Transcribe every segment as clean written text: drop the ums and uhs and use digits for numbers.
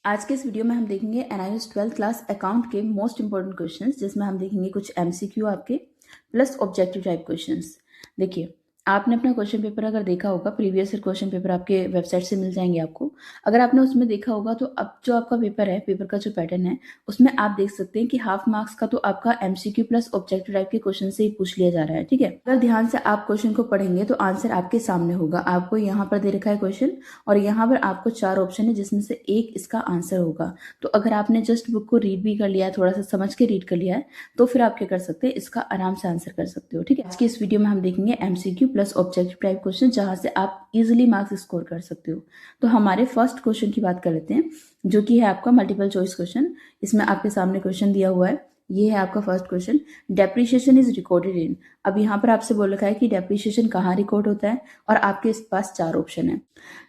आज के इस वीडियो में हम देखेंगे एनआईओएस 12th क्लास अकाउंट के मोस्ट इंपॉर्टेंट क्वेश्चंस, जिसमें हम देखेंगे कुछ एमसीक्यू आपके प्लस ऑब्जेक्टिव टाइप क्वेश्चंस। देखिए, आपने अपना क्वेश्चन पेपर अगर देखा होगा, प्रीवियस ईयर क्वेश्चन पेपर आपके वेबसाइट से मिल जाएंगे आपको। अगर आपने उसमें देखा होगा तो अब जो आपका पेपर है, पेपर का जो पैटर्न है, उसमें आप देख सकते हैं कि हाफ मार्क्स का तो आपका एमसीक्यू प्लस ऑब्जेक्टिव टाइप के क्वेश्चन से ही पूछ लिया जा रहा है। ठीक है, अगर ध्यान से आप क्वेश्चन को पढ़ेंगे तो आंसर आपके सामने होगा। आपको यहाँ पर दे रखा है क्वेश्चन और यहाँ पर आपको 4 ऑप्शन है, जिसमें से एक इसका आंसर होगा। तो अगर आपने जस्ट बुक को रीड भी कर लिया है, थोड़ा सा समझ के रीड कर लिया है, तो फिर आप क्या कर सकते हैं, इसका आराम से आंसर कर सकते हो। ठीक है, आज की इस वीडियो में हम देखेंगे MCQ plus objective type question, जहां से आप इजीली मार्क्स स्कोर कर सकते हो। तो हमारे फर्स्ट क्वेश्चन की बात कर लेते हैं, जो कि है आपका मल्टीपल चॉइस क्वेश्चन। इसमें आपके सामने क्वेश्चन दिया हुआ है, ये है आपका first question. Depreciation is recorded in. अब यहाँ पर आपसे बोल रखा है कि डेप्रिसिएशन कहाँ रिकॉर्ड होता है, और आपके पास 4 ऑप्शन है।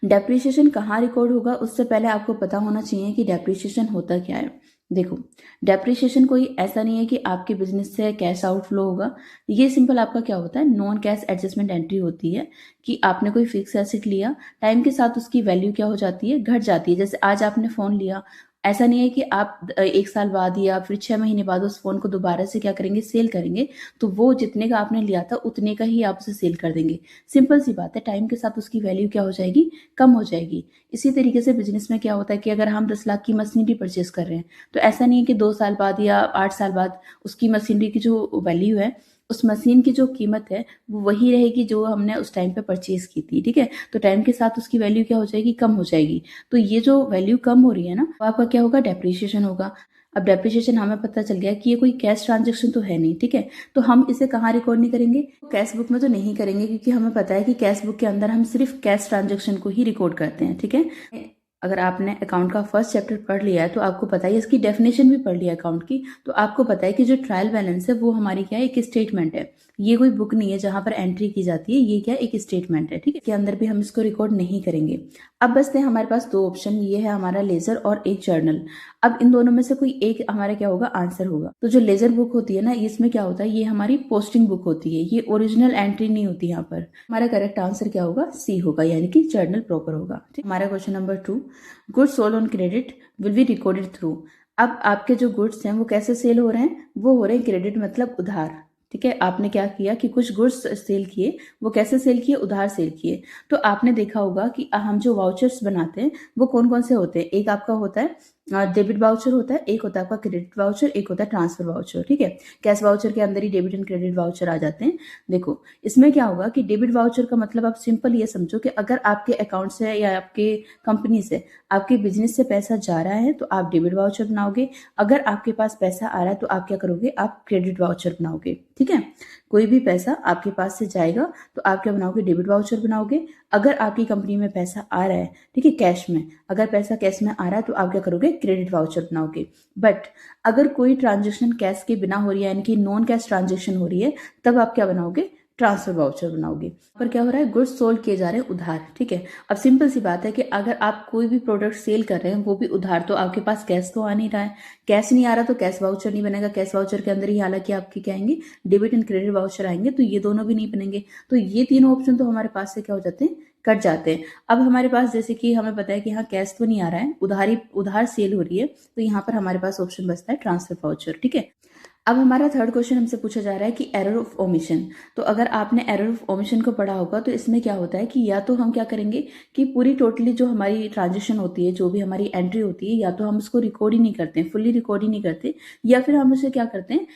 डेप्रिसिएशन कहाँ रिकॉर्ड होगा, उससे पहले आपको पता होना चाहिए कि डेप्रिसिएशन होता क्या है। देखो, डेप्रिसिएशन कोई ऐसा नहीं है कि आपके बिजनेस से कैश आउटफ्लो होगा। ये सिंपल आपका क्या होता है, नॉन कैश एडजस्टमेंट एंट्री होती है कि आपने कोई फिक्स एसेट लिया, टाइम के साथ उसकी वैल्यू क्या हो जाती है, घट जाती है। जैसे आज आपने फोन लिया, ऐसा नहीं है कि आप 1 साल बाद या फिर 6 महीने बाद उस फोन को दोबारा से क्या करेंगे, सेल करेंगे। तो वो जितने का आपने लिया था उतने का ही आप उसे सेल कर देंगे। सिंपल सी बात है, टाइम के साथ उसकी वैल्यू क्या हो जाएगी, कम हो जाएगी। इसी तरीके से बिजनेस में क्या होता है कि अगर हम 10 लाख की मशीनरी परचेस कर रहे हैं, तो ऐसा नहीं है कि 2 साल बाद या 8 साल बाद उसकी मशीनरी की जो वैल्यू है, उस मशीन की जो कीमत है, वो वही रहेगी जो हमने उस टाइम पे परचेज की थी। ठीक है, तो टाइम के साथ उसकी वैल्यू क्या हो जाएगी, कम हो जाएगी। तो ये जो वैल्यू कम हो रही है ना, वो आपका क्या होगा, डेप्रिसिएशन होगा। अब डेप्रिसिएशन हमें पता चल गया कि ये कोई कैश ट्रांजेक्शन तो है नहीं। ठीक है, तो हम इसे कहाँ रिकॉर्ड नहीं करेंगे, कैश बुक में तो नहीं करेंगे, क्योंकि हमें पता है कि कैश बुक के अंदर हम सिर्फ कैश ट्रांजेक्शन को ही रिकॉर्ड करते हैं। ठीक है, अगर आपने अकाउंट का फर्स्ट चैप्टर पढ़ लिया है तो आपको पता है, इसकी डेफिनेशन भी पढ़ लिया अकाउंट की, तो आपको पता है कि जो ट्रायल बैलेंस है वो हमारी क्या है, एक स्टेटमेंट है। ये कोई बुक नहीं है जहां पर एंट्री की जाती है, ये क्या है, एक स्टेटमेंट है। ठीक है, इसके अंदर भी हम इसको रिकॉर्ड नहीं करेंगे। अब बचते हैं हमारे पास 2 ऑप्शन, ये है हमारा लेजर और एक जर्नल। अब इन दोनों में से कोई एक हमारा क्या होगा, आंसर होगा। तो जो लेजर बुक होती है ना, इसमें क्या होता है, ये हमारी पोस्टिंग बुक होती है, ये ओरिजिनल एंट्री नहीं होती। यहाँ पर हमारा करेक्ट आंसर क्या होगा, सी होगा, यानी कि जर्नल प्रॉपर होगा। ठीक, हमारा question number 2, goods sold on credit will be recorded through. अब आपके जो गुड्स हैं वो कैसे सेल हो रहे हैं, वो हो रहे हैं क्रेडिट मतलब उधार। ठीक है, आपने क्या किया कि कुछ गुड्स सेल किए, वो कैसे सेल किए, उधार सेल किए। तो आपने देखा होगा कि हम जो वाउचर्स बनाते हैं वो कौन कौन से होते हैं। एक आपका होता है डेबिट वाउचर होता है, एक होता है आपका क्रेडिट वाउचर, एक होता है ट्रांसफर वाउचर। ठीक है, कैश वाउचर के अंदर ही डेबिट एंड क्रेडिट वाउचर आ जाते हैं। देखो, इसमें क्या होगा कि डेबिट वाउचर का मतलब आप सिंपल ये समझो कि अगर आपके अकाउंट से या आपके कंपनी से, आपके बिजनेस से पैसा जा रहा है तो आप डेबिट वाउचर बनाओगे। अगर आपके पास पैसा आ रहा है तो आप क्या करोगे, आप क्रेडिट वाउचर बनाओगे। ठीक है, कोई भी पैसा आपके पास से जाएगा तो आप क्या बनाओगे, डेबिट वाउचर बनाओगे। अगर आपकी कंपनी में पैसा आ रहा है, ठीक है, कैश में, अगर पैसा कैश में आ रहा है तो आप क्या करोगे, क्रेडिट वाउचर बनाओगे। बट अगर कोई ट्रांजेक्शन कैश के बिना हो रही है, यानी कि नॉन कैश ट्रांजेक्शन हो रही है, तब आप क्या बनाओगे, ट्रांसफर वाउचर बनाओगे। पर क्या हो रहा है, गुड्स सोल्ड किए जा रहे हैं उधार। ठीक है, अब सिंपल सी बात है कि अगर आप कोई भी प्रोडक्ट सेल कर रहे हैं वो भी उधार, तो आपके पास कैश तो आ नहीं रहा है। कैश नहीं आ रहा तो कैश वाउचर नहीं बनेगा। कैश वाउचर के अंदर ही हालांकि आपके क्या आएंगे, डेबिट एंड क्रेडिट वाउचर आएंगे, तो ये दोनों भी नहीं बनेंगे। तो ये तीनों ऑप्शन तो हमारे पास से क्या हो जाते हैं, कट जाते हैं। अब हमारे पास जैसे कि हमें पता है कि यहाँ कैश तो नहीं आ रहा है, उधार सेल हो रही है, तो यहाँ पर हमारे पास ऑप्शन बचता है ट्रांसफर वाउचर। ठीक है, अब हमारा थर्ड क्वेश्चन हमसे पूछा जा रहा है कि एरर ऑफ ओमिशन। तो अगर आपने एरर ऑफ ओमिशन को पढ़ा होगा तो इसमें क्या होता है कि या तो हम क्या करेंगे कि पूरी टोटली जो हमारी ट्रांजेक्शन होती है, जो भी हमारी एंट्री होती है, या तो हम उसको रिकॉर्ड ही नहीं करते हैं, फुल्ली रिकॉर्ड ही नहीं करते, या फिर हम उसे क्या करते हैं,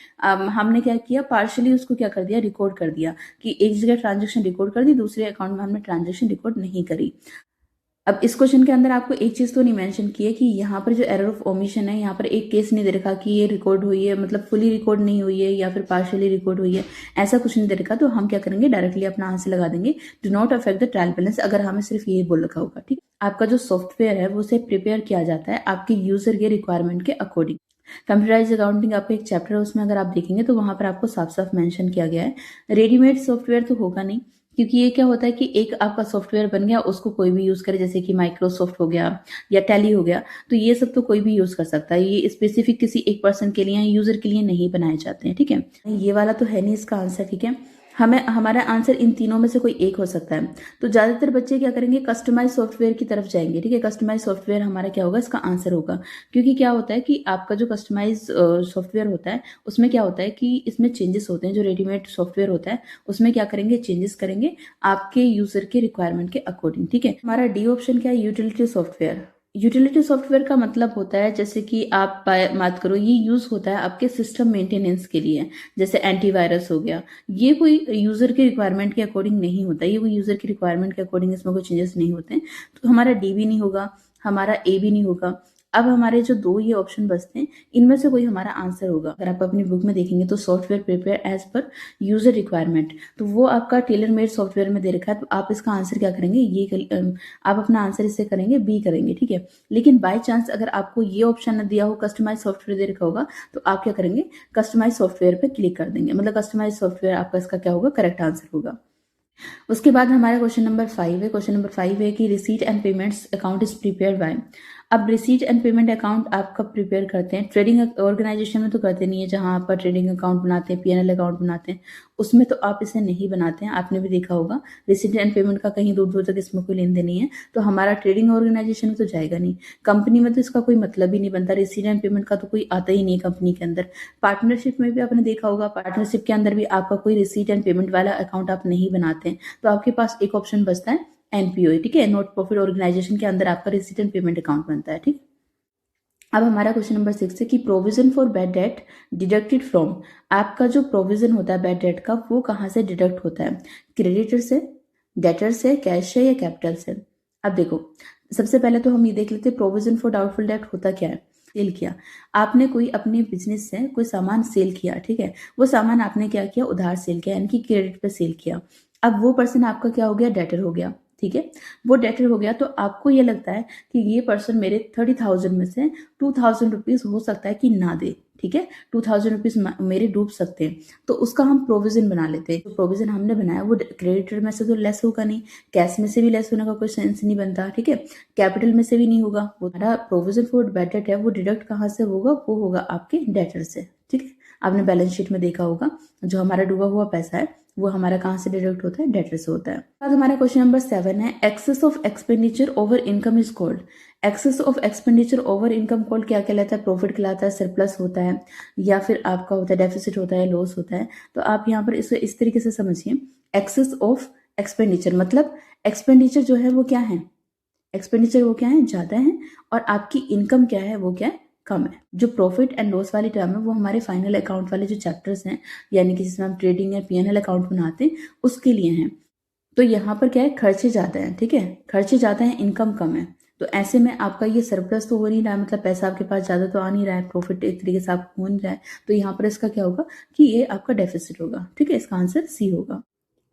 हमने क्या किया, पार्शली उसको क्या कर दिया, रिकॉर्ड कर दिया, कि एक जगह ट्रांजेक्शन रिकॉर्ड कर दी, दूसरे अकाउंट में हमने ट्रांजेक्शन रिकॉर्ड नहीं करी। अब इस क्वेश्चन के अंदर आपको एक चीज तो नहीं मेंशन की है कि यहाँ पर जो एरर ऑफ ओमिशन है, यहाँ पर एक केस नहीं दे रखा कि ये रिकॉर्ड हुई है, मतलब फुली रिकॉर्ड नहीं हुई है या फिर पार्शियली रिकॉर्ड हुई है, ऐसा कुछ नहीं दे रखा। तो हम क्या करेंगे, डायरेक्टली अपना आंसर लगा देंगे, do not affect the trial balance, अगर हमें सिर्फ ये बोल रखा होगा। ठीक, आपका जो सॉफ्टवेयर है वो उसे प्रिपेयर किया जाता है आपके यूजर के रिक्वायरमेंट के अकॉर्डिंग। कंप्यूटराइज अकाउंटिंग आपका एक चैप्टर है, उसमें अगर आप देखेंगे तो वहां पर आपको साफ साफ मेंशन किया गया है। रेडीमेड सॉफ्टवेयर तो होगा नहीं, क्योंकि ये क्या होता है कि एक आपका सॉफ्टवेयर बन गया, उसको कोई भी यूज करे, जैसे कि माइक्रोसॉफ्ट हो गया या टैली हो गया, तो ये सब तो कोई भी यूज कर सकता है। ये स्पेसिफिक किसी एक पर्सन के लिए या यूजर के लिए नहीं बनाए जाते हैं। ठीक है, ये वाला तो है नहीं इसका आंसर। ठीक है, हमें हमारा आंसर इन तीनों में से कोई एक हो सकता है। तो ज़्यादातर बच्चे क्या करेंगे, कस्टमाइज सॉफ्टवेयर की तरफ जाएंगे। ठीक है, कस्टमाइज सॉफ्टवेयर हमारा क्या होगा, इसका आंसर होगा। क्योंकि क्या होता है कि आपका जो कस्टमाइज सॉफ्टवेयर होता है उसमें क्या होता है कि इसमें चेंजेस होते हैं। जो रेडीमेड सॉफ्टवेयर होता है उसमें क्या करेंगे, चेंजेस करेंगे आपके यूजर के रिक्वायरमेंट के अकॉर्डिंग। ठीक है, हमारा डी ऑप्शन क्या है, यूटिलिटी सॉफ्टवेयर। यूटिलिटी सॉफ्टवेयर का मतलब होता है, जैसे कि आप बात करो, ये यूज होता है आपके सिस्टम मेंटेनेंस के लिए, जैसे एंटीवायरस हो गया। ये कोई यूजर के रिक्वायरमेंट के अकॉर्डिंग नहीं होता, ये कोई यूजर के रिक्वायरमेंट के अकॉर्डिंग इसमें कोई चेंजेस नहीं होते हैं। तो हमारा डी भी नहीं होगा, हमारा ए भी नहीं होगा। अब हमारे जो दो ये ऑप्शन बचते हैं, इनमें से कोई हमारा आंसर होगा। अगर आप अपनी बुक में देखेंगे तो software prepare as per user requirement, तो वो आपका टेलर मेड सॉफ्टवेयर में दे रखा है। तो आप इसका आंसर क्या करेंगे, आप अपना आंसर इससे करेंगे, बी करेंगे। ठीक है, लेकिन बाय चांस अगर आपको ये ऑप्शन न दिया हो, कस्टमाइज सॉफ्टवेयर दे रखा होगा, तो आप क्या करेंगे, कस्टमाइज सॉफ्टवेयर पे क्लिक कर देंगे। मतलब कस्टमाइज सॉफ्टवेयर आपका इसका क्या होगा, करेक्ट आंसर होगा। उसके बाद हमारा क्वेश्चन नंबर 5 है। क्वेश्चन नंबर 5 है कि receipt and payments account is prepare by. अब रिसीट एंड पेमेंट अकाउंट आप कब प्रिपेयर करते हैं, ट्रेडिंग ऑर्गेनाइजेशन में तो करते नहीं है। जहां आप ट्रेडिंग अकाउंट बनाते हैं, पीएनएल अकाउंट बनाते हैं, उसमें तो आप इसे नहीं बनाते हैं। आपने भी देखा होगा रिसीट एंड पेमेंट का कहीं दूर दूर तक इसमें कोई लेन देन नहीं है। तो हमारा ट्रेडिंग ऑर्गेनाइजेशन में तो जाएगा नहीं, कंपनी में तो इसका कोई मतलब ही नहीं बनता। रिसीट एंड पेमेंट का तो कोई आता ही नहीं कंपनी के अंदर। पार्टनरशिप में भी आपने देखा होगा, पार्टनरशिप के अंदर भी आपका कोई रिसीट एंड पेमेंट वाला अकाउंट आप नहीं बनाते हैं। तो आपके पास एक ऑप्शन बचता है एनपीओ। ठीक है, नॉट प्रॉफिट ऑर्गेनाइजेशन के अंदर आपका रिसीट एंड पेमेंट अकाउंट बनता है। ठीक, अब हमारा क्वेश्चन नंबर 6 है कि provision for bad debt deducted from. आपका जो प्रोविजन होता है बैड डेट का, वो कहाँ से डिडक्ट होता है, क्रेडिटर से, डेटर से, कैश से या कैपिटल से। अब देखो, सबसे पहले तो हम ये देख लेते हैं प्रोविजन फॉर डाउटफुल डेट होता क्या है। सेल किया आपने, कोई अपने बिजनेस से कोई सामान सेल किया। ठीक है, वो सामान आपने क्या किया, उधार सेल किया, यानी कि क्रेडिट पे सेल किया। अब वो पर्सन आपका क्या हो गया, डेटर हो गया। ठीक है, वो डेटर हो गया, तो आपको ये लगता है कि ये पर्सन मेरे 30,000 में से 2,000 रुपीज हो सकता है कि ना दे। ठीक है, 2,000 रुपीज मेरे डूब सकते हैं, तो उसका हम प्रोविजन बना लेते हैं। तो प्रोविजन हमने बनाया वो क्रेडिटर में से तो लेस होगा नहीं, कैश में से भी लेस होने का कोई सेंस नहीं बनता। ठीक है, कैपिटल में से भी नहीं होगा। वो हमारा प्रोविजन फॉर बैड डेट है, वो डिडक्ट कहाँ से होगा, वो होगा आपके डेटर से। ठीक है, आपने बैलेंस शीट में देखा होगा, जो हमारा डूबा हुआ पैसा है वो हमारा कहाँ से डिडक्ट होता है, डेटर से होता है। बाद हमारा क्वेश्चन नंबर 7 है, excess of expenditure over income is called. Excess of expenditure over income called क्या कहलाता है, प्रॉफिट कहलाता है, सरप्लस होता है, या फिर आपका होता है डेफिसिट होता है, लॉस होता है। तो आप यहाँ पर इसे इस तरीके से समझिए, एक्सेस ऑफ एक्सपेंडिचर मतलब एक्सपेंडिचर जो है वो क्या है, एक्सपेंडिचर वो क्या है, ज्यादा है, और आपकी इनकम क्या है, वो क्या है, कम है। जो प्रॉफिट एंड लॉस वाली टर्म है वो हमारे फाइनल अकाउंट वाले जो चैप्टर्स हैं, यानी कि जिसमें हम ट्रेडिंग या पीएनएल अकाउंट बनाते हैं, उसके लिए हैं। तो यहाँ पर क्या है, खर्चे ज्यादा हैं। ठीक है, खर्चे ज्यादा हैं, इनकम कम है। तो ऐसे में आपका ये सरप्लस तो हो नहीं रहा है, मतलब पैसा आपके पास ज्यादा तो आ नहीं रहा है, प्रॉफिट एक तरीके से आपको हो नहीं रहा है। तो यहाँ पर इसका क्या होगा कि ये आपका डेफिसिट होगा। ठीक है, इसका आंसर सी होगा।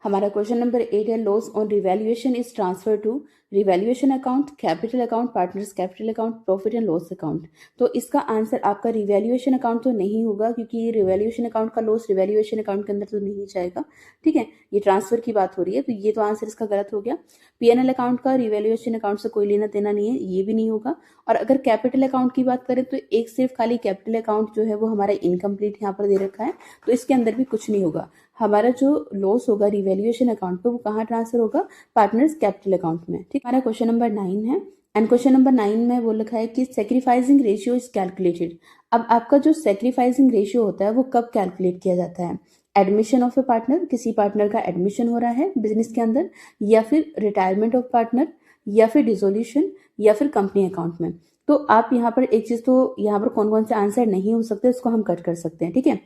हमारा क्वेश्चन नंबर 8 है, loss on revaluation is transfer to revaluation account, capital account, partners capital account, profit and loss account. तो इसका आंसर आपका रिवैल्यूएशन अकाउंट तो नहीं होगा, क्योंकि ये रिवैल्यूएशन अकाउंट का लॉस रिवैल्यूएशन अकाउंट के अंदर तो नहीं जाएगा। ठीक है, ये ट्रांसफर की बात हो रही है, तो ये तो आंसर इसका गलत हो गया। पीएनएल अकाउंट का रिवैल्यूएशन अकाउंट से कोई लेना देना नहीं है, ये भी नहीं होगा। और अगर कैपिटल अकाउंट की बात करें तो एक सिर्फ खाली कैपिटल अकाउंट जो है वो हमारा इनकम्प्लीट यहाँ पर दे रखा है, तो इसके अंदर भी कुछ नहीं होगा। हमारा जो लॉस होगा रिवैल्यूएशन अकाउंट पे, वो कहाँ ट्रांसफर होगा, पार्टनर्स कैपिटल अकाउंट में। ठीक, हमारा क्वेश्चन नंबर 9 है, एंड क्वेश्चन नंबर 9 में वो लिखा है कि सेक्रीफाइसिंग रेशियो इज कैलकुलेटेड। अब आपका जो सेक्रीफाइसिंग रेशियो होता है वो कब कैलकुलेट किया जाता है, एडमिशन ऑफ ए पार्टनर, किसी पार्टनर का एडमिशन हो रहा है बिजनेस के अंदर, या फिर रिटायरमेंट ऑफ पार्टनर, या फिर डिसोल्यूशन, या फिर कंपनी अकाउंट में। तो आप यहाँ पर एक चीज, तो यहाँ पर कौन कौन से आंसर नहीं हो सकते उसको हम कट कर सकते हैं। ठीक है,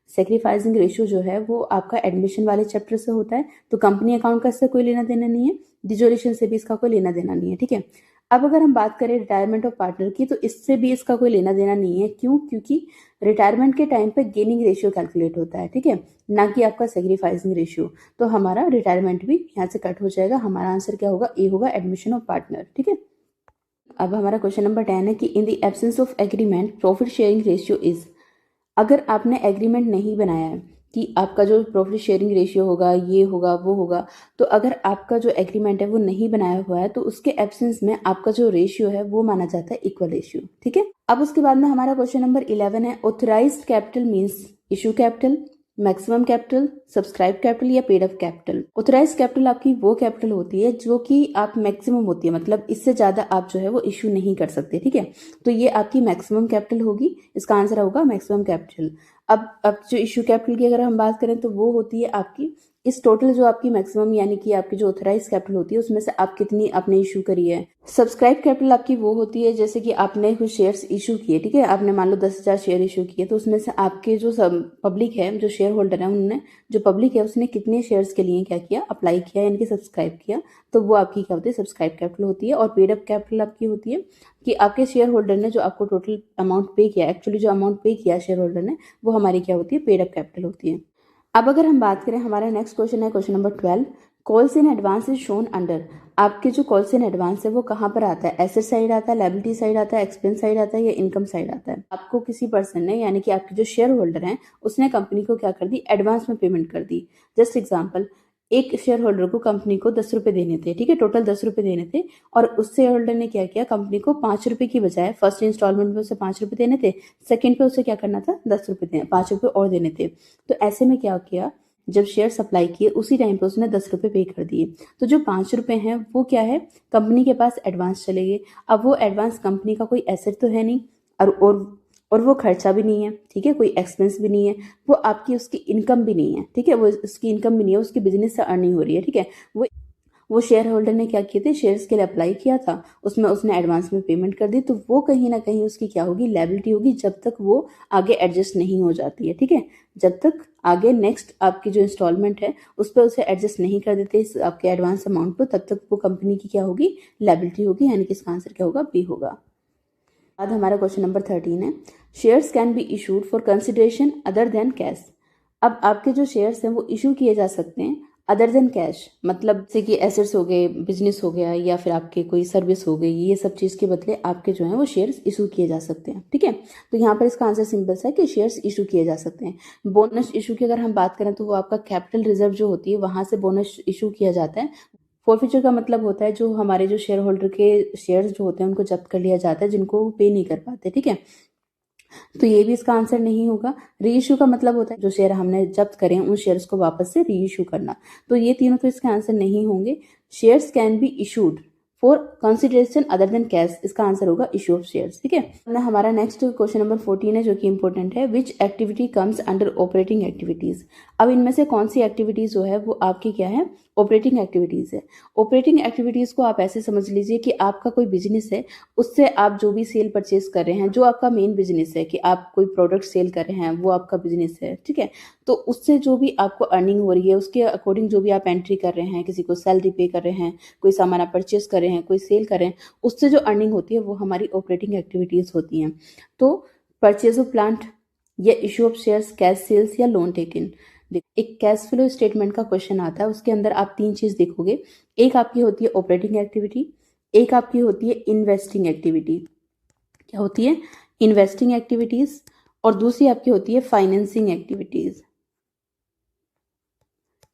सेक्रीफाइसिंग रेशियो जो है वो आपका एडमिशन वाले चैप्टर से होता है, तो कंपनी अकाउंट का इससे कोई लेना देना नहीं है, डिसोल्यूशन से भी इसका कोई लेना देना नहीं है। ठीक है, अब अगर हम बात करें रिटायरमेंट ऑफ पार्टनर की, तो इससे भी इसका कोई लेना देना नहीं है। क्यों, क्योंकि रिटायरमेंट के टाइम पे गेनिंग रेशियो कैलकुलेट होता है। ठीक है, ना कि आपका सेक्रीफाइसिंग रेशियो। तो हमारा रिटायरमेंट भी यहाँ से कट हो जाएगा। हमारा आंसर क्या होगा, ए होगा, एडमिशन ऑफ पार्टनर। ठीक है, अब हमारा क्वेश्चन नंबर 10 है कि in the absence of agreement profit sharing ratio is. अगर आपने एग्रीमेंट नहीं बनाया है कि आपका जो प्रॉफिट शेयरिंग रेशियो होगा, ये होगा, वो होगा, तो अगर आपका जो एग्रीमेंट है वो नहीं बनाया हुआ है, तो उसके एब्सेंस में आपका जो रेशियो है वो माना जाता है इक्वल रेशियो। ठीक है, अब उसके बाद में हमारा क्वेश्चन नंबर 11 है, authorised capital means issue capital, maximum capital, subscribe capital या paid up capital. Authorise capital आपकी वो कैपिटल होती है जो कि आप मैक्सिमम होती है, मतलब इससे ज्यादा आप जो है वो इश्यू नहीं कर सकते, ठीक है। तो ये आपकी मैक्सिमम कैपिटल होगी, इसका आंसर होगा मैक्सिमम कैपिटल। अब जो इश्यू कैपिटल की अगर हम बात करें तो वो होती है आपकी इस टोटल जो आपकी मैक्सिमम यानी कि आपकी जो ऑथराइज कैपिटल होती है उसमें से आप कितनी आपने इशू करी है। सब्सक्राइब कैपिटल आपकी वो होती है जैसे कि आपने कुछ शेयर्स इशू किए, ठीक है, आपने मान लो 10,000 शेयर इशू किए, तो उसमें से आपके जो पब्लिक है, जो शेयर होल्डर है, उन्होंने जो पब्लिक है उसने कितने शेयर्स के लिए क्या किया, अप्लाई किया यानी कि सब्सक्राइब किया, तो वो आपकी क्या होती है, सब्सक्राइब कैपिटल होती है। और पेड अप कैपिटल आपकी होती है कि आपके शेयर होल्डर ने जो आपको टोटल अमाउंट पे किया, एक्चुअली जो अमाउंट पे किया शेयर होल्डर ने, वो हमारी क्या होती है, पेड अप कैपिटल होती है। अब अगर हम बात करें, हमारा नेक्स्ट क्वेश्चन है question number 12, calls in advance is shown under. आपके जो कॉल्स इन एडवांस है वो कहाँ पर आता है, एसेट साइड आता है, लायबिलिटी साइड आता है, एक्सपेंस साइड आता है या इनकम साइड आता है। आपको किसी पर्सन ने यानी कि आपके जो शेयर होल्डर हैं उसने कंपनी को क्या कर दी, एडवांस में पेमेंट कर दी। जस्ट एग्जाम्पल, एक शेयर होल्डर को कंपनी को 10 रुपए देने थे, ठीक है, टोटल 10 रुपए देने थे, और उस शेयर होल्डर ने क्या किया, कंपनी को 5 रुपए की बजाय फर्स्ट इंस्टॉलमेंट में उसे 5 रुपए देने थे, सेकंड पे उसे क्या करना था, 10 रुपए देने, 5 रुपए और देने थे। तो ऐसे में क्या किया, जब शेयर सप्लाई किए उसी टाइम पे उसने 10 रुपए पे कर दिए, तो जो 5 रुपए हैं वो क्या है, कंपनी के पास एडवांस चले गए। अब वो एडवांस कंपनी का कोई एसेट तो है नहीं, और वो खर्चा भी नहीं है, ठीक है, कोई एक्सपेंस भी नहीं है, वो आपकी उसकी इनकम भी नहीं है, ठीक है, वो उसकी इनकम भी नहीं है, उसकी बिजनेस से अर्निंग हो रही है, ठीक है। वो शेयर होल्डर ने क्या किए थे, शेयर्स के लिए अप्लाई किया था, उसमें उसने एडवांस में पेमेंट कर दी, तो वो कहीं ना कहीं उसकी क्या होगी, लायबिलिटी होगी, जब तक वो आगे एडजस्ट नहीं हो जाती है, ठीक है। जब तक आगे नेक्स्ट आपकी जो इंस्टॉलमेंट है उस पर उसे एडजस्ट नहीं कर देते इस आपके एडवांस अमाउंट पर, तब तक वो कंपनी की क्या होगी, लायबिलिटी होगी, यानी कि इसका आंसर क्या होगा, बी होगा। बाद हमारा क्वेश्चन नंबर 13 है, shares can be issued for consideration other than cash. अब आपके जो शेयर्स हैं वो इशू किए जा सकते हैं अदर देन कैश, मतलब जैसे कि एसेट्स हो गए, बिजनेस हो गया, या फिर आपके कोई सर्विस हो गई, ये सब चीज़ के बदले आपके जो है वो शेयर्स इशू किए जा सकते हैं, ठीक है। तो यहाँ पर इसका आंसर सिंपल सा है कि शेयर्स इशू किए जा सकते हैं। बोनस इशू की अगर हम बात करें तो वो आपका कैपिटल रिजर्व जो होती है वहां से बोनस इशू किया जाता है। फोरफीचर का मतलब होता है जो हमारे जो शेयर होल्डर के शेयर्स जो होते हैं उनको जब्त कर लिया जाता है, जिनको वो पे नहीं कर पाते, ठीक है। तो ये भी इसका आंसर नहीं होगा। री इशू का मतलब होता है जो शेयर हमने जब्त करें उन शेयर्स को वापस से री इशू करना, तो ये तीनों तो इसके आंसर नहीं होंगे। Shares can be issued for consideration other than cash, इसका आंसर होगा इशू ऑफ शेयर्स, ठीक है। हमारा नेक्स्ट क्वेश्चन नंबर 14 है जो कि इंपॉर्टेंट है, which activity comes under operating activities. अब इनमें से कौन सी एक्टिविटीज जो है वो आपकी क्या है, ऑपरेटिंग एक्टिविटीज है। ऑपरेटिंग एक्टिविटीज को आप ऐसे समझ लीजिए कि आपका कोई बिजनेस है, उससे आप जो भी सेल परचेज कर रहे हैं, जो आपका मेन बिजनेस है कि आप कोई प्रोडक्ट सेल कर रहे हैं वो आपका बिजनेस है, ठीक है। तो उससे जो भी आपको अर्निंग हो रही है उसके अकॉर्डिंग जो भी आप एंट्री कर रहे हैं, किसी को सैलरी पे कर रहे हैं, कोई सामान आप परचेज कर रहे हैं, कोई सेल कर रहे हैं, उससे जो अर्निंग होती है वो हमारी ऑपरेटिंग एक्टिविटीज होती हैं। तो परचेज ऑफ प्लांट या issue of shares, cash sales या लोन टेकन। एक कैश फ्लो स्टेटमेंट का क्वेश्चन आता है, उसके अंदर आप तीन चीज देखोगे, एक आपकी होती है ऑपरेटिंग एक्टिविटी, एक आपकी होती है इन्वेस्टिंग एक्टिविटी, क्या होती है, इन्वेस्टिंग एक्टिविटीज, और दूसरी आपकी होती है फाइनेंसिंग एक्टिविटीज,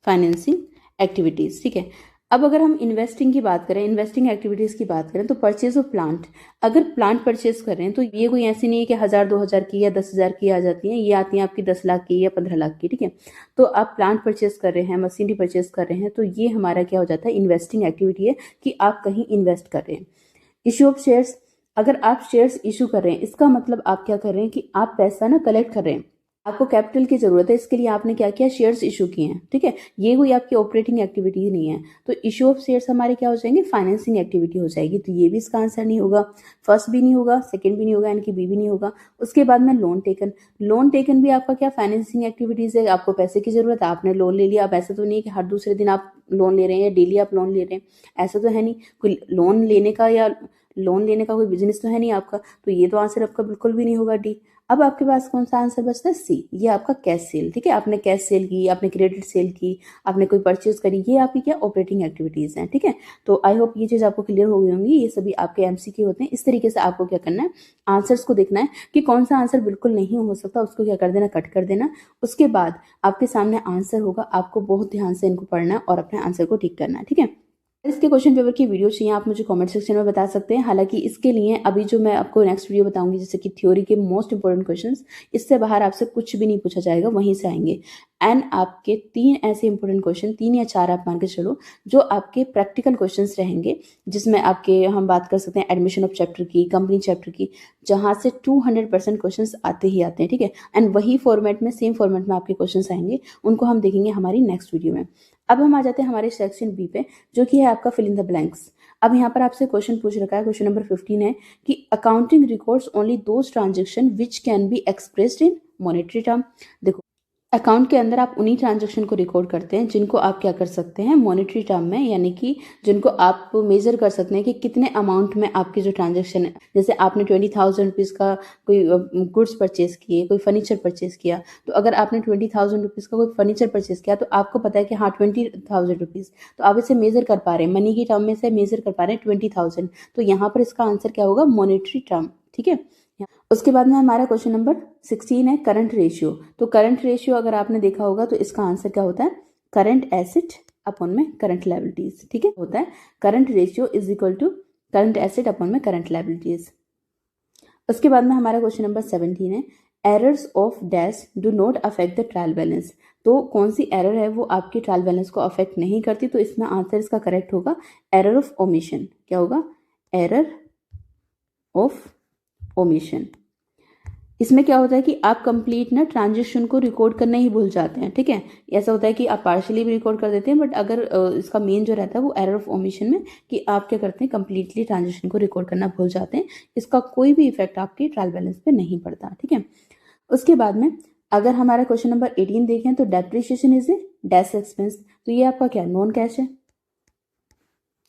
फाइनेंसिंग एक्टिविटीज, ठीक है। अब अगर हम इन्वेस्टिंग की बात करें, इन्वेस्टिंग एक्टिविटीज की बात करें, तो परचेज ऑफ प्लांट, अगर प्लांट परचेज कर रहे हैं तो ये कोई ऐसी नहीं है कि 1,000 2,000 की या 10,000 की आ जाती हैं, ये आती हैं आपकी 10 लाख की या 15 लाख की, ठीक है। तो आप प्लांट परचेज कर रहे हैं, मशीनरी परचेज कर रहे हैं, तो ये हमारा क्या हो जाता है, इन्वेस्टिंग एक्टिविटी है कि आप कहीं इन्वेस्ट कर रहे हैं। इश्यू ऑफ शेयर्स, अगर आप शेयर्स इशू कर रहे हैं इसका मतलब आप क्या कर रहे हैं कि आप पैसा ना कलेक्ट कर रहे हैं, आपको कैपिटल की जरूरत है, इसके लिए आपने क्या किया, शेयर्स इशू किए हैं, ठीक है। ये कोई आपकी ऑपरेटिंग एक्टिविटी नहीं है, तो इशू ऑफ शेयर्स हमारे क्या हो जाएंगे, फाइनेंसिंग एक्टिविटी हो जाएगी, तो ये भी इसका आंसर नहीं होगा। फर्स्ट भी नहीं होगा, सेकंड भी नहीं होगा, यानी कि बी भी नहीं होगा। उसके बाद में लोन टेकन, लोन टेकन भी आपका क्या, फाइनेंसिंग एक्टिविटीज है, आपको पैसे की जरूरत है, आपने लोन ले लिया। अब ऐसा तो नहीं है कि हर दूसरे दिन आप लोन ले रहे हैं या डेली आप लोन ले रहे हैं, ऐसा तो है नहीं। कोई लोन लेने का या लोन लेने का कोई बिजनेस तो है नहीं आपका, तो ये तो आंसर आपका बिल्कुल भी नहीं होगा, डी। अब आपके पास कौन सा आंसर बचता है, सी, ये आपका कैश सेल, ठीक है। आपने कैश सेल की, आपने क्रेडिट सेल की, आपने कोई परचेज करी, ये आपकी क्या ऑपरेटिंग एक्टिविटीज हैं, ठीक है। तो आई होप ये चीज आपको क्लियर हो गई होंगी, ये सभी आपके एमसीक्यू होते हैं। इस तरीके से आपको क्या करना है, आंसर्स को देखना है कि कौन सा आंसर बिल्कुल नहीं हो सकता, उसको क्या कर देना, कट कर देना। उसके बाद आपके सामने आंसर होगा, आपको बहुत ध्यान से इनको पढ़ना है और अपने आंसर को टिक करना है, ठीक है। इसके क्वेश्चन पेपर की वीडियो चाहिए आप मुझे कमेंट सेक्शन में बता सकते हैं। हालांकि इसके लिए अभी जो मैं आपको नेक्स्ट वीडियो बताऊंगी जैसे कि थ्योरी के मोस्ट इंपोर्टेंट क्वेश्चंस, इससे बाहर आपसे कुछ भी नहीं पूछा जाएगा, वहीं से आएंगे। एंड आपके 3 ऐसे इंपॉर्टेंट क्वेश्चन, 3 या 4 आप मान के चलो, जो आपके प्रैक्टिकल क्वेश्चंस रहेंगे, जिसमें आपके हम बात कर सकते हैं एडमिशन ऑफ चैप्टर की, कंपनी चैप्टर की, जहां से 200% क्वेश्चंस आते ही आते हैं, ठीक है। एंड वही फॉर्मेट में, सेम फॉर्मेट में आपके क्वेश्चंस आएंगे, उनको हम देखेंगे हमारी नेक्स्ट वीडियो में। अब हम आ जाते हैं हमारे सेक्शन बी पे, जो कि है आपका फिल इन द ब्लैंक्स। अब यहाँ पर आपसे क्वेश्चन पूछ रखा है, क्वेश्चन नंबर 15 है कि accounting records only those transaction which can be expressed in monetary term. देखो, अकाउंट के अंदर आप उन्हीं ट्रांजेक्शन को रिकॉर्ड करते हैं जिनको आप क्या कर सकते हैं, मॉनेटरी टर्म में, यानी कि जिनको आप मेजर कर सकते हैं कि कितने अमाउंट में आपकी जो ट्रांजेक्शन है। जैसे आपने 20,000 रुपीज़ का कोई गुड्स परचेज किए, कोई फर्नीचर परचेज किया, तो अगर आपने 20,000 रुपीज़ का कोई फर्नीचर परचेज किया तो आपको पता है कि हाँ 20,000 रुपीज़, तो आप इसे मेजर कर पा रहे हैं, मनी की टर्म में से मेजर कर पा रहे हैं 20,000, तो यहाँ पर इसका आंसर क्या होगा, मॉनेटरी टर्म, ठीक है। उसके बाद में हमारा क्वेश्चन नंबर 16 है करंट रेशियो। तो करंट रेशियो अगर आपने देखा होगा तो इसका आंसर क्या होता है, करंट एसेट अपॉन में करंट लायबिलिटीज, ठीक है, होता है current ratio is equal to current asset upon में करंट लायबिलिटीज। उसके बाद में हमारा क्वेश्चन नंबर 17 है errors of dash do not affect the trial balance. तो कौन सी एरर है वो आपके ट्रायल बैलेंस को अफेक्ट नहीं करती, तो इसमें आंसर इसका करेक्ट होगा एरर ऑफ ओमिशन। क्या होगा, एरर ऑफ ओमिशन। इसमें क्या होता है कि आप कंप्लीट ना ट्रांजेक्शन को रिकॉर्ड करना ही भूल जाते हैं, ठीक है। ऐसा होता है कि आप पार्शियली भी रिकॉर्ड कर देते हैं, बट अगर इसका मेन जो रहता है वो एरर ऑफ ओमिशन में, कि आप क्या करते हैं, कंप्लीटली ट्रांजेक्शन को रिकॉर्ड करना भूल जाते हैं। इसका कोई भी इफेक्ट आपके ट्रायल बैलेंस पे नहीं पड़ता, ठीक है। उसके बाद में अगर हमारा क्वेश्चन नंबर 18 देखें तो depreciation is a dash expense. तो ये आपका क्या, नॉन कैश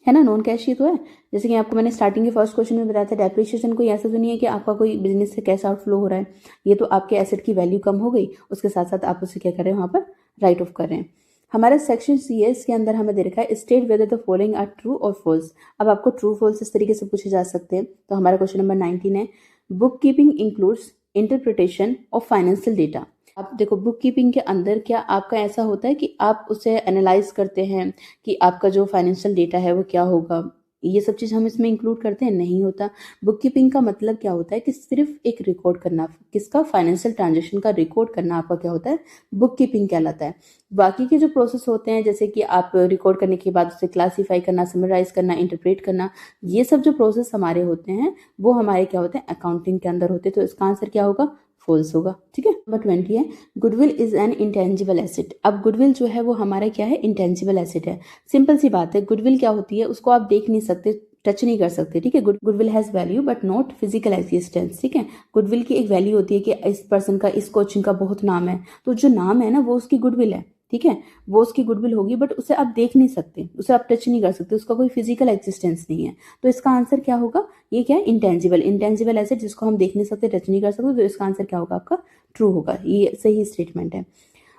है ना, नॉन कैश ही तो है। जैसे कि आपको मैंने स्टार्टिंग के फर्स्ट क्वेश्चन में बताया था, डेप्रिसिएशन कोई ऐसा तो नहीं है कि आपका कोई बिजनेस से कैश आउटफ्लो हो रहा है, ये तो आपके एसेट की वैल्यू कम हो गई, उसके साथ साथ आप उसे क्या कर रहे हैं, वहाँ पर राइट ऑफ कर रहे हैं। हमारा सेक्शन सी है, इसके अंदर हमें दे रखा है state whether the following are true और फॉल्स। अब आपको ट्रू फॉल्स इस तरीके से पूछे जा सकते हैं। तो हमारा क्वेश्चन नंबर 19 है book keeping includes interpretation of financial data. आप देखो, बुक कीपिंग के अंदर क्या आपका ऐसा होता है कि आप उसे एनालाइज करते हैं कि आपका जो फाइनेंशियल डेटा है वो क्या होगा, ये सब चीज़ हम इसमें इंक्लूड करते हैं, नहीं होता। बुक कीपिंग का मतलब क्या होता है कि सिर्फ एक रिकॉर्ड करना, किसका, फाइनेंशियल ट्रांजेक्शन का रिकॉर्ड करना आपका क्या होता है, बुक कीपिंग कहलाता है। बाकी के जो प्रोसेस होते हैं, जैसे कि आप रिकॉर्ड करने के बाद उसे क्लासीफाई करना, समराइज करना, इंटरप्रेट करना, ये सब जो प्रोसेस हमारे होते हैं वो हमारे क्या होते हैं, अकाउंटिंग के अंदर होते हैं। तो इसका आंसर क्या होगा, फॉल्स होगा, ठीक है। नंबर 20 है goodwill is an intangible asset. अब गुडविल जो है वो हमारा क्या है, इंटेंजिबल एसेट है। सिंपल सी बात है, गुडविल क्या होती है, उसको आप देख नहीं सकते, टच नहीं कर सकते, ठीक है। Goodwill has value but not physical existence, ठीक है। गुडविल की एक वैल्यू होती है कि इस पर्सन का, इस कोचिंग का बहुत नाम है, तो जो नाम है ना वो उसकी गुडविल है, ठीक है, वो उसकी गुडविल होगी, बट उसे आप देख नहीं सकते, उसे आप टच नहीं कर सकते, उसका कोई फिजिकल एग्जिस्टेंस नहीं है। तो इसका आंसर क्या होगा, ये क्या है, इंटेंजिबल, इंटेंजिबल एसेट जिसको हम देख नहीं सकते, टच नहीं कर सकते, तो इसका आंसर क्या होगा आपका, ट्रू होगा, ये सही स्टेटमेंट है।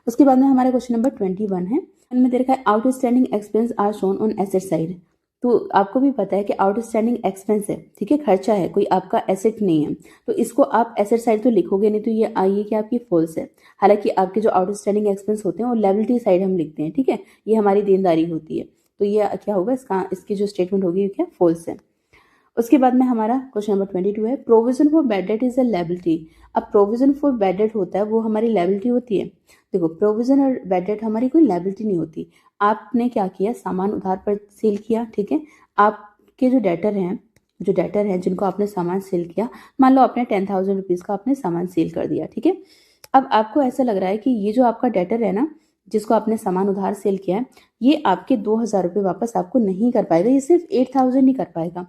उसके बाद में हमारा क्वेश्चन नंबर 21 है, में दे रखा है outstanding expense are shown on asset side. तो आपको भी पता है कि आउटस्टैंडिंग एक्सपेंस है, ठीक है, खर्चा है, कोई आपका एसेट नहीं है, तो इसको आप एसेट साइड तो लिखोगे नहीं, तो ये आइए कि आपकी फॉल्स है। हालांकि आपके जो आउटस्टैंडिंग एक्सपेंस होते हैं वो लायबिलिटी साइड हम लिखते हैं, ठीक है, ये हमारी देनदारी होती है, तो ये क्या होगा, इसकी जो स्टेटमेंट होगी क्या, फॉल्स है। उसके बाद में हमारा क्वेश्चन नंबर 22 है provision for bad debt is a liability. अब प्रोविजन फॉर बैड डेट होता है वो हमारी लायबिलिटी होती है। देखो, प्रोविजन और बैड डेट हमारी कोई लायबिलिटी नहीं होती। आपने क्या किया, सामान उधार पर सेल किया, ठीक है, आपके जो डेटर हैं जिनको आपने सामान सेल किया, मान लो आपने 10,000 रुपीज़ का आपने सामान सेल कर दिया, ठीक है। अब आपको ऐसा लग रहा है कि ये जो आपका डेटर है ना, जिसको आपने सामान उधार सेल किया है, ये आपके 2,000 रुपये वापस आपको नहीं कर पाएगा, ये सिर्फ 8,000 ही कर पाएगा।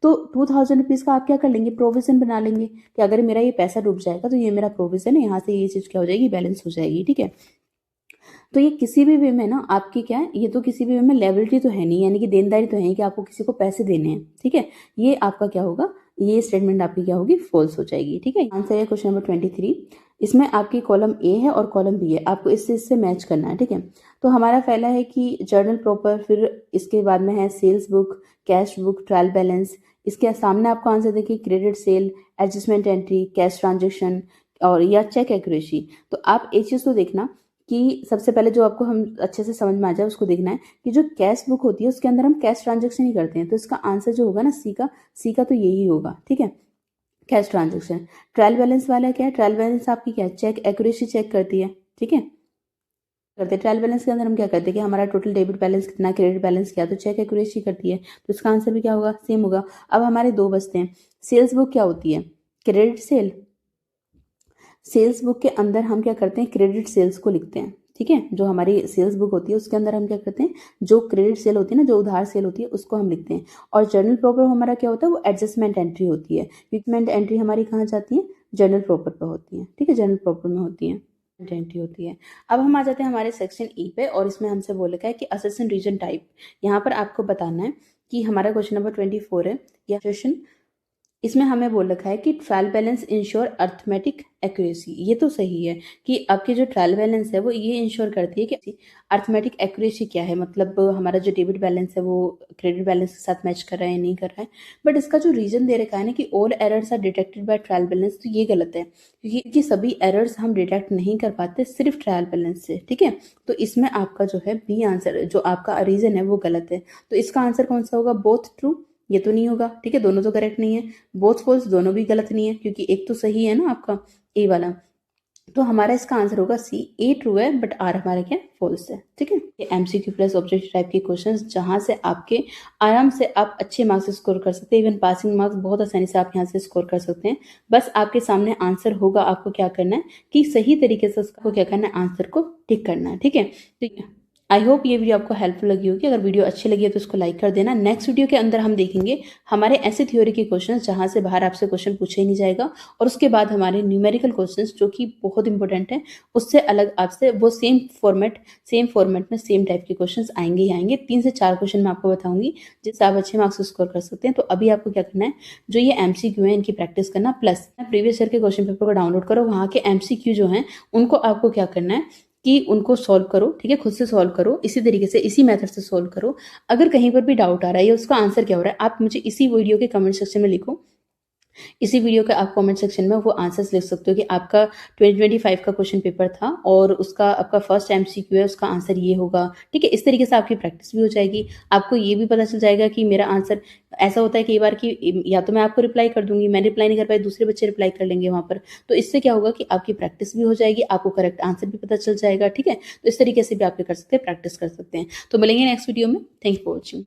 तो 2,000 रुपीज़ का आप क्या कर लेंगे, प्रोविजन बना लेंगे कि अगर मेरा ये पैसा डूब जाएगा तो ये मेरा प्रोविजन है, यहाँ से ये चीज़ क्या हो जाएगी, बैलेंस हो जाएगी, ठीक है। तो ये किसी भी वे में ना आपकी क्या है, ये तो किसी भी वे में लायबिलिटी तो है नहीं, यानी कि देनदारी तो है कि आपको किसी को पैसे देने हैं, ठीक है। ये आपका क्या होगा, ये स्टेटमेंट आपकी क्या होगी, फॉल्स हो जाएगी, ठीक है। आंसर है क्वेश्चन नंबर 23। इसमें आपकी कॉलम ए है और कॉलम बी है, आपको इससे मैच करना है, ठीक है। तो हमारा पहला है कि जर्नल प्रॉपर, फिर इसके बाद में है sales book, cash book, trial balance. इसके सामने आपको आंसर देखिए credit sale, adjustment entry, cash transaction और या चेक एक्यूरेसी। तो आप एक चीज़ तो देखना कि सबसे पहले जो आपको हम अच्छे से समझ में आ जाए उसको देखना है कि जो कैश बुक होती है उसके अंदर हम कैश ट्रांजेक्शन ही करते हैं, तो इसका आंसर जो होगा ना सी का तो यही होगा, ठीक है, कैश ट्रांजेक्शन। ट्रायल बैलेंस वाला क्या है, ट्रायल बैलेंस आपकी क्या है, चेक एक्यूरेसी चेक करती है, ठीक है, करते हैं। ट्रायल बैलेंस के अंदर हम क्या करते हैं कि हमारा टोटल डेबिट बैलेंस कितना, क्रेडिट बैलेंस क्या, तो चेक एक्यूरेसी करती है, तो इसका आंसर भी क्या होगा, सेम होगा। अब हमारे दो बचते हैं। सेल्स बुक क्या होती है, क्रेडिट सेल। सेल्स बुक के अंदर हम क्या करते हैं, क्रेडिट सेल्स को लिखते हैं, ठीक है, जो हमारी सेल्स बुक होती है उसके अंदर हम क्या करते हैं, जो क्रेडिट सेल होती है ना, जो उधार सेल होती है उसको हम लिखते हैं। और जर्नल प्रॉपर हमारा क्या होता है, वो एडजस्टमेंट एंट्री होती है। एडजस्टमेंट एंट्री हमारी कहाँ जाती है, जर्नल प्रॉपर पर होती है, ठीक है, जर्नल प्रॉपर में होती है, एंट्री होती है। अब हम आ जाते हैं हमारे सेक्शन ई पे, और इसमें हमसे बोल रखा है कि असेसन रीजन टाइप। यहाँ पर आपको बताना है कि हमारा क्वेश्चन नंबर 24 है या क्वेश्चन, इसमें हमें बोल रखा है कि trial balance ensure arithmetic accuracy. ये तो सही है कि आपकी जो ट्रायल बैलेंस है वो ये इंश्योर करती है कि अर्थमेटिक एक्यूरेसी क्या है, मतलब हमारा जो डेबिट बैलेंस है वो क्रेडिट बैलेंस के साथ मैच कर रहा है या नहीं कर रहा है। बट इसका जो रीजन दे रखा है ना कि all errors are detected by trial balance, तो ये गलत है, क्योंकि सभी एरर्स हम डिटेक्ट नहीं कर पाते सिर्फ ट्रायल बैलेंस से, ठीक है। तो इसमें आपका जो है बी आंसर, जो आपका रीजन है वो गलत है। तो इसका आंसर कौन सा होगा, बोथ ट्रू, ये तो नहीं होगा, ठीक है, दोनों तो करेक्ट नहीं है। बोथ फॉल्स, दोनों भी गलत नहीं है, क्योंकि एक तो सही है ना आपका ए वाला। तो हमारा इसका आंसर होगा सी, ए ट्रू है बट आर हमारा क्या फॉल्स है, ठीक है। ये एमसीक्यू प्लस ऑब्जेक्टिव टाइप के क्वेश्चंस जहां से आपके आराम से आप अच्छे मार्क्स स्कोर कर सकते हैं, इवन पासिंग मार्क्स बहुत आसानी से आप यहाँ से स्कोर कर सकते हैं। बस आपके सामने आंसर होगा, आपको क्या करना है कि सही तरीके से उसको क्या करना है, आंसर को टिक करना है, ठीक है। ठीक है, आई होप ये वीडियो आपको हेल्पफुल लगी होगी। अगर वीडियो अच्छी लगी है तो इसको लाइक कर देना। नेक्स्ट वीडियो के अंदर हम देखेंगे हमारे ऐसे थ्योरी के क्वेश्चंस जहां से बाहर आपसे क्वेश्चन पूछे ही नहीं जाएगा, और उसके बाद हमारे न्यूमेरिकल क्वेश्चंस जो कि बहुत इंपॉर्टेंट है, उससे अलग आपसे वो सेम फॉर्मेट में सेम टाइप के क्वेश्चंस आएंगे ही आएंगे। 3 से 4 क्वेश्चन मैं आपको बताऊंगी जिससे आप अच्छे मार्क्स स्कोर कर सकते हैं। तो अभी आपको क्या करना है, जो ये एमसीक्यू है इनकी प्रैक्टिस करना, प्लस प्रीवियस ईयर के क्वेश्चन पेपर को डाउनलोड करो, वहाँ के एमसीक्यू जो है उनको आपको क्या करना है कि उनको सॉल्व करो, ठीक है, खुद से सॉल्व करो, इसी तरीके से इसी मेथड से सॉल्व करो। अगर कहीं पर भी डाउट आ रहा है या उसका आंसर क्या हो रहा है, आप मुझे इसी वीडियो के कमेंट सेक्शन में लिखो। इसी वीडियो के आप कमेंट सेक्शन में वो आंसर्स लिख सकते हो कि आपका 2025 का क्वेश्चन पेपर था और उसका आपका फर्स्ट एमसीक्यू है, उसका आंसर ये होगा, ठीक है। इस तरीके से आपकी प्रैक्टिस भी हो जाएगी, आपको ये भी पता चल जाएगा कि मेरा आंसर, ऐसा होता है कई बार कि या तो मैं आपको रिप्लाई कर दूंगी, मैं रिप्लाई नहीं कर पाई, दूसरे बच्चे रिप्लाई कर लेंगे वहां पर, तो इससे क्या होगा कि आपकी प्रैक्टिस भी हो जाएगी, आपको करेक्ट आंसर भी पता चल जाएगा, ठीक है। तो इस तरीके से भी आप क्या कर सकते हैं, प्रैक्टिस कर सकते हैं। तो मिलेंगे नेक्स्ट वीडियो में। Thank you for watching.